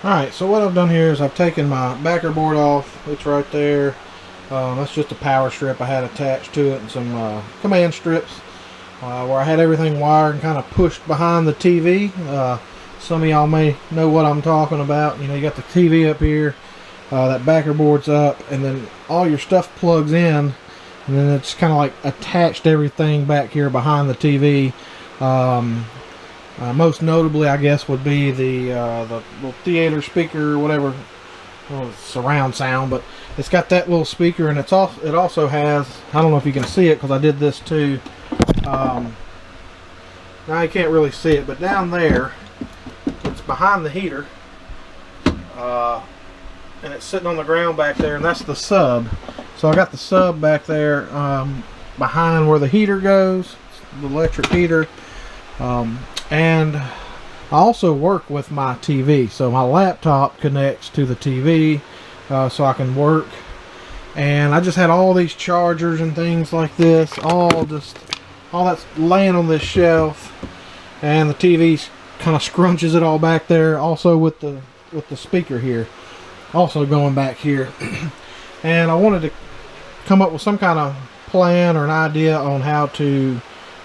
Alright, so what I've done here is I've taken my backer board off. It's right there. That's just a power strip I had attached to it and some command strips where I had everything wired and kind of pushed behind the TV. Some of y'all may know what I'm talking about. You know, you got the TV up here, that backer board's up, and then all your stuff plugs in, and then it's kind of like attached everything back here behind the TV. Most notably, I guess, would be the little theater speaker, or whatever, well, surround sound. But it's got that little speaker, and it also has. I don't know if you can see it because I did this too. Now you can't really see it, but down there, it's behind the heater, and it's sitting on the ground back there, and that's the sub. So I got the sub back there behind where the heater goes, the electric heater. And I also work with my TV, so my laptop connects to the TV so I can work. And I just had all these chargers and things like this, all that's laying on this shelf, and the TV kind of scrunches it all back there. Also with the speaker here, also going back here. And I wanted to come up with some kind of plan or an idea on how to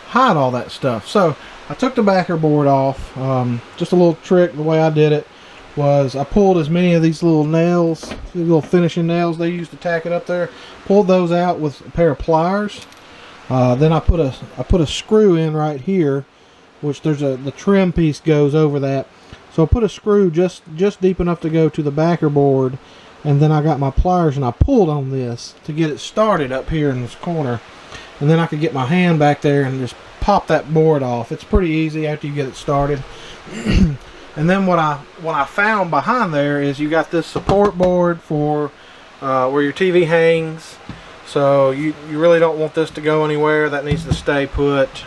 hide all that stuff. So I took the backer board off. Just a little trick. The way I did it was I pulled as many of these little nails, these little finishing nails they used to tack it up there, pulled those out with a pair of pliers. Then I put a screw in right here, which the trim piece goes over that. So I put a screw just deep enough to go to the backer board, and then I got my pliers and I pulled on this to get it started up here in this corner, and then I could get my hand back there and just pop that board off. It's pretty easy after you get it started. And then what I found behind there is you got this support board for where your TV hangs. So you really don't want this to go anywhere. That needs to stay put.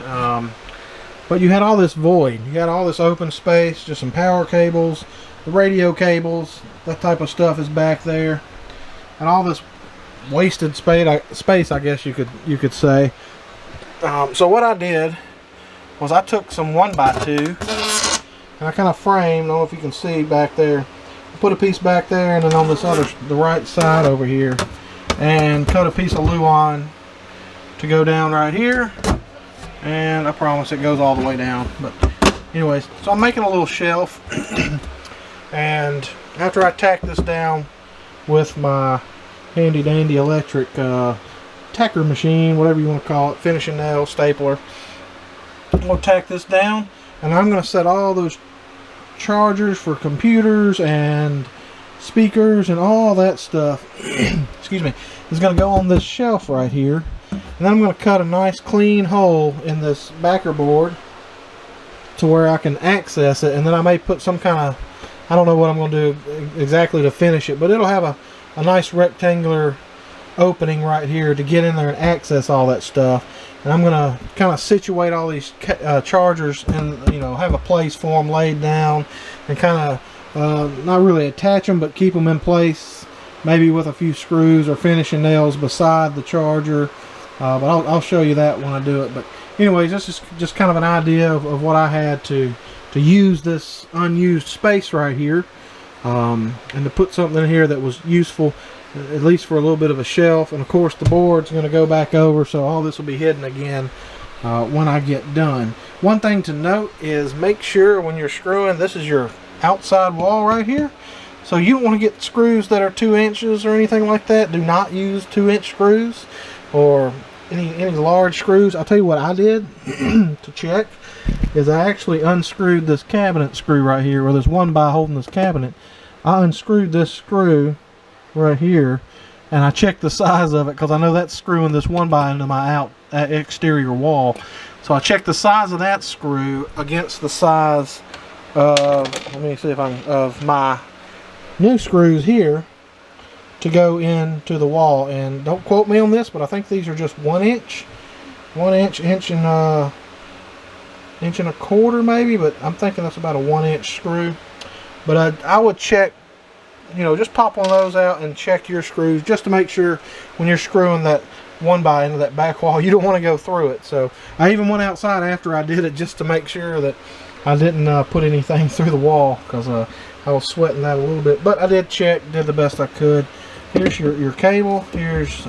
But you had all this void. You had all this open space, just some power cables, the radio cables, that type of stuff is back there, and all this wasted space, I guess you could say. So what I did was I took some 1x2 and I kind of framed, I don't know if you can see back there, I put a piece back there, and then on the right side over here, and cut a piece of luan to go down right here, and I promise it goes all the way down. But anyways, so I'm making a little shelf, and after I tack this down with my handy dandy electric tacker machine, whatever you want to call it, finishing nail, stapler, I'm going to tack this down, and I'm going to set all those chargers for computers and speakers and all that stuff excuse me, is going to go on this shelf right here. And then I'm going to cut a nice clean hole in this backer board to where I can access it, and then I may put some kind of, I don't know what I'm going to do exactly to finish it, but it'll have a nice rectangular opening right here to get in there and access all that stuff. And I'm going to kind of situate all these chargers and, you know, have a place for them laid down, and kind of not really attach them, but keep them in place, maybe with a few screws or finishing nails beside the charger. But I'll show you that when I do it. But anyways, this is just kind of an idea of what I had to use this unused space right here, and to put something in here that was useful, at least for a little bit of a shelf. And of course the board's going to go back over, so all this will be hidden again when I get done. One thing to note is make sure when you're screwing, this is your outside wall right here, so you don't want to get screws that are 2 inches or anything like that. Do not use 2-inch screws or any large screws. I'll tell you what I did to check is I actually unscrewed this cabinet screw right here, or this 1x holding this cabinet. I unscrewed this screw right here, and I checked the size of it because I know that's screwing this 1x into my exterior wall. So I checked the size of that screw against the size of, let me see if of my new screws here to go into the wall. And don't quote me on this, but I think these are just 1 inch, inch and a quarter maybe, but I'm thinking that's about a 1-inch screw. But I would check, you know, just pop one of those out and check your screws just to make sure when you're screwing that 1x into that back wall, you don't want to go through it. So I even went outside after I did it just to make sure that I didn't put anything through the wall because I was sweating that a little bit, but I did check, did the best I could. Here's your cable. Here's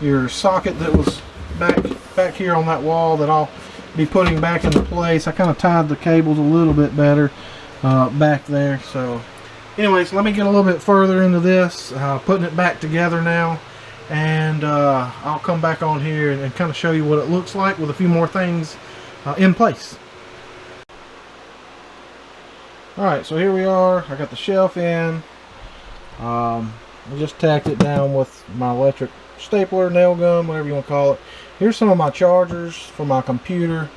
your socket that was back here on that wall that I'll be putting back into place. I kind of tied the cables a little bit better back there. So anyways, let me get a little bit further into this, putting it back together now, and I'll come back on here and kind of show you what it looks like with a few more things in place. Alright, so here we are. I got the shelf in. I just tacked it down with my electric stapler, nail gun, whatever you want to call it. Here's some of my chargers for my computer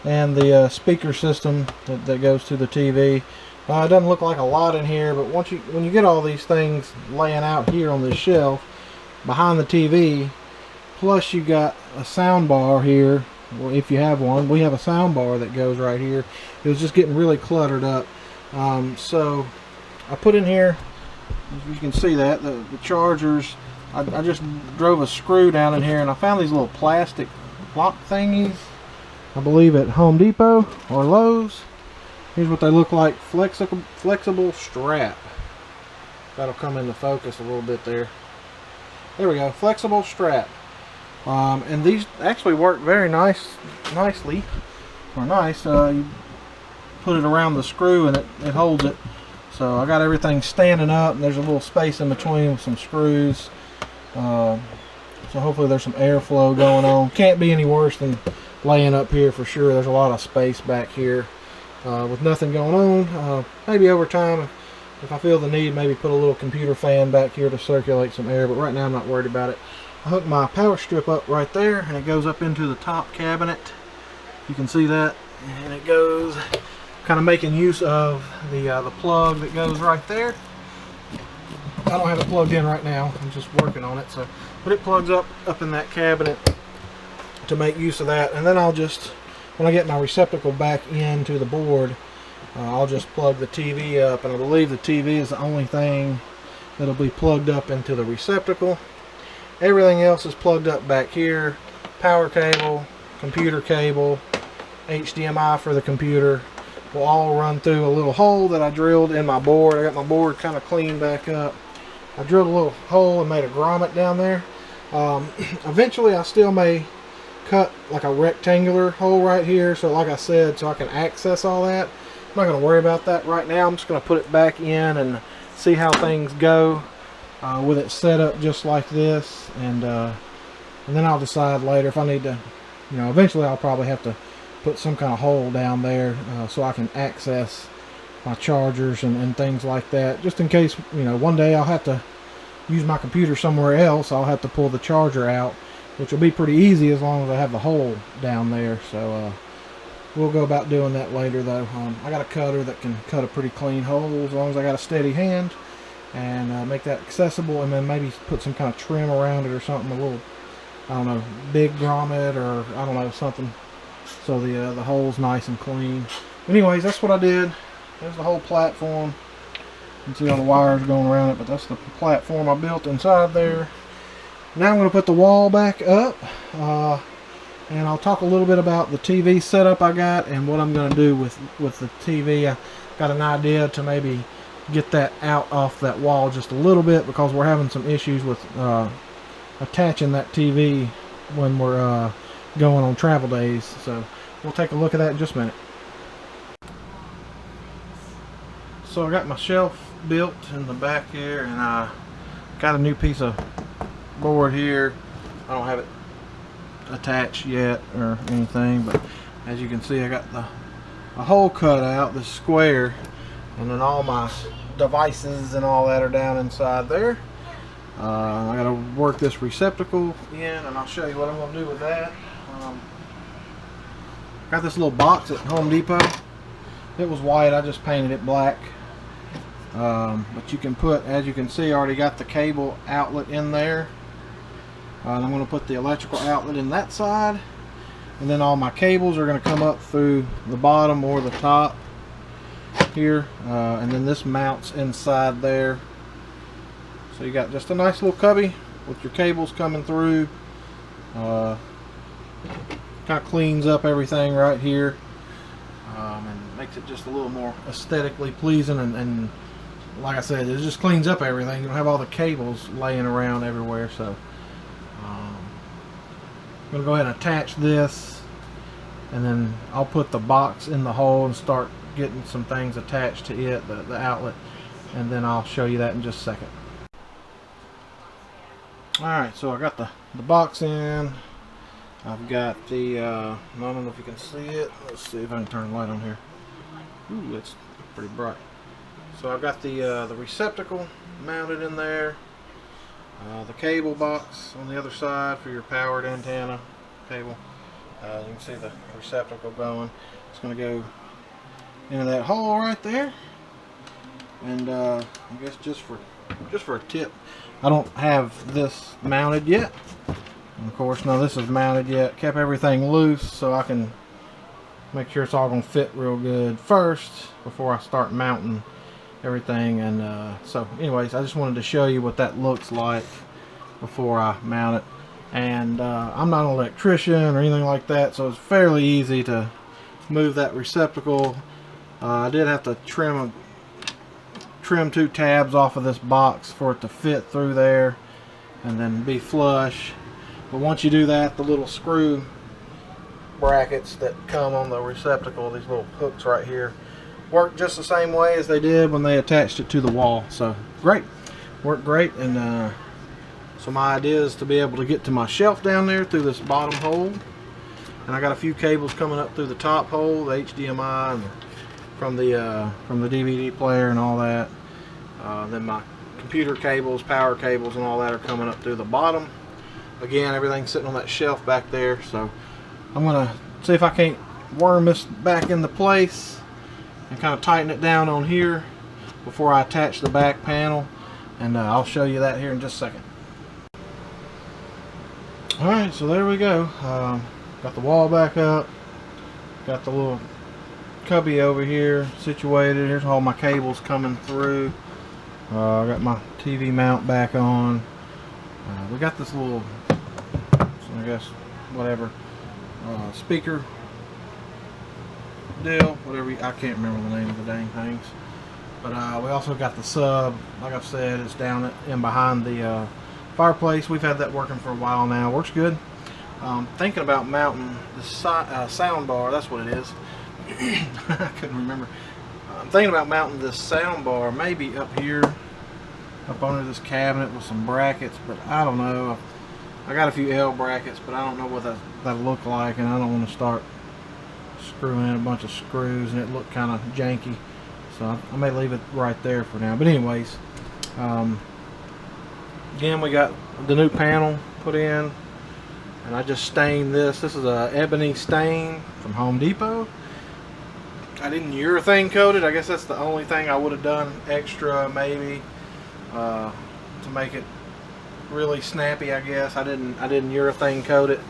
and the speaker system that goes to the TV. It doesn't look like a lot in here, but when you get all these things laying out here on this shelf behind the TV, plus you got a sound bar here. Well, if you have one, we have a sound bar that goes right here. It was just getting really cluttered up. So I put in here, as you can see that, the chargers, I just drove a screw down in here and I found these little plastic lock thingies, I believe at Home Depot or Lowe's. Here's what they look like, flexible strap. That'll come into focus a little bit there. There we go, flexible strap. And these actually work very nicely. You put it around the screw and it holds it. So I got everything standing up, and there's a little space in between with some screws. So hopefully there's some airflow going on. Can't be any worse than laying up here for sure. There's a lot of space back here with nothing going on. Maybe over time, if I feel the need, maybe put a little computer fan back here to circulate some air, but right now I'm not worried about it. I hooked my power strip up right there, and it goes up into the top cabinet. You can see that, and it goes, kind of making use of the plug that goes right there. I don't have it plugged in right now, I'm just working on it, so, but it plugs up in that cabinet to make use of that. And then I'll just, when I get my receptacle back into the board, I'll just plug the TV up, and I believe the TV is the only thing that'll be plugged up into the receptacle. Everything else is plugged up back here. Power cable, computer cable, HDMI for the computer will all run through a little hole that I drilled in my board. I got my board kind of cleaned back up. I drilled a little hole and made a grommet down there. Eventually I still may cut like a rectangular hole right here, so like I said, so I can access all that. I'm not going to worry about that right now. I'm just going to put it back in and see how things go with it set up just like this, and then I'll decide later if I need to, eventually I'll probably have to put some kind of hole down there so I can access my chargers and things like that, just in case, one day I'll have to use my computer somewhere else. I'll have to pull the charger out, which will be pretty easy as long as I have the hole down there. So we'll go about doing that later though. I got a cutter that can cut a pretty clean hole as long as I got a steady hand, and make that accessible, and then maybe put some kind of trim around it or something, a little, I don't know, big grommet, or I don't know, something, so the hole's nice and clean. Anyways, that's what I did. There's the whole platform. You can see all the wires going around it, but that's the platform I built inside there. Now I'm going to put the wall back up, and I'll talk a little bit about the TV setup I got and what I'm going to do with the TV. I got an idea to maybe get that out off that wall just a little bit, because we're having some issues with attaching that TV when we're going on travel days. So we'll take a look at that in just a minute. So I got my shelf built in the back here, and I got a new piece of board here. I don't have it attached yet or anything, but as you can see, I got a hole cut out, the square, and then all my devices and all that are down inside there. I got to work this receptacle in, and I'll show you what I'm going to do with that. Got this little box at Home Depot. It was white, I just painted it black. But you can put, as you can see, I already got the cable outlet in there. And I'm going to put the electrical outlet in that side, and then all my cables are going to come up through the bottom or the top here, and then this mounts inside there. So you got just a nice little cubby with your cables coming through. Kind of cleans up everything right here, and makes it just a little more aesthetically pleasing, and like I said, it just cleans up everything. You don't have all the cables laying around everywhere. So I'm going to go ahead and attach this, and then I'll put the box in the hole and start getting some things attached to it, the outlet, and then I'll show you that in just a second. Alright, so I got the box in. I've got the, I don't know if you can see it. Let's see if I can turn the light on here. Ooh, it's pretty bright. So I've got the receptacle mounted in there. The cable box on the other side for your powered antenna cable. You can see the receptacle going. It's going to go into that hole right there. And I guess just for a tip, I don't have this mounted yet. And of course, no, this is mounted yet. Kept everything loose so I can make sure it's all going to fit real good first before I start mounting everything. And so anyways, I just wanted to show you what that looks like before I mount it. And I'm not an electrician or anything like that, so it's fairly easy to move that receptacle. I did have to trim 2 tabs off of this box for it to fit through there and then be flush. But once you do that, the little screw brackets that come on the receptacle, these little hooks right here, work just the same way as they did when they attached it to the wall. So great, worked great. And so my idea is to be able to get to my shelf down there through this bottom hole, and I got a few cables coming up through the top hole, the HDMI and from the DVD player and all that. Then my computer cables, power cables and all that are coming up through the bottom. Again, everything's sitting on that shelf back there, so I'm gonna see if I can't worm this back into place and kind of tighten it down on here before I attach the back panel, and I'll show you that here in just a second. Alright, so there we go. Got the wall back up, got the little cubby over here situated. Here's all my cables coming through. I got my TV mount back on. We got this little, I guess, whatever, speaker deal, whatever, I can't remember the name of the dang things. But we also got the sub, like I've said, it's down in behind the fireplace. We've had that working for a while now. Works good. Thinking about mounting the sound bar, that's what it is. I couldn't remember. I'm thinking about mounting this sound bar maybe up here, up under this cabinet with some brackets, but I don't know. I got a few L brackets, but I don't know what that'll look like, and I don't want to start screwing in a bunch of screws and it look kind of janky. So I may leave it right there for now. But anyways, again, we got the new panel put in, and I just stained this. This is a ebony stain from Home Depot. I didn't urethane coat it. I guess that's the only thing I would have done extra, maybe, to make it really snappy. I guess I didn't urethane coat it.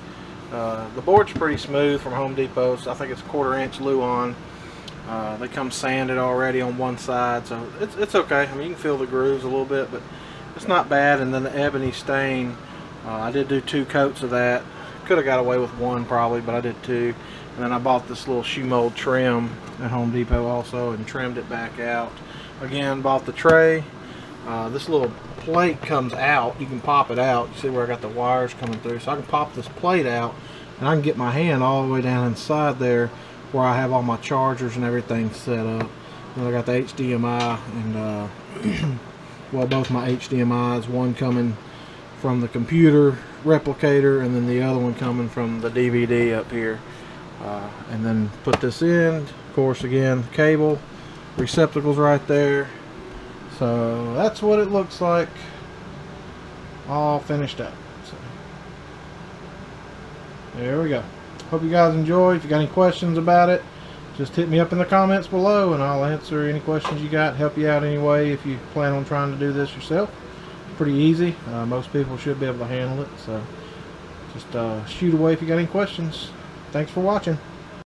The board's pretty smooth from Home Depot, so I think it's 1/4 inch Luan. They come sanded already on one side, so it's okay. I mean, you can feel the grooves a little bit, but it's not bad. And then the ebony stain, I did do 2 coats of that. Could have got away with 1 probably, but I did 2. And then I bought this little shoe mold trim at Home Depot also and trimmed it back out. Again, bought the tray. This little plate comes out. You can pop it out. You see where I got the wires coming through. So I can pop this plate out and I can get my hand all the way down inside there where I have all my chargers and everything set up. And I got the HDMI and well, both my HDMIs, one coming from the computer replicator and then the other one coming from the DVD up here. And then put this in, of course, again, cable, receptacles right there. So that's what it looks like all finished up. So there we go. Hope you guys enjoyed. If you got any questions about it, just hit me up in the comments below and I'll answer any questions you got, help you out anyway if you plan on trying to do this yourself. Pretty easy. Most people should be able to handle it. So just shoot away if you got any questions. Thanks for watching.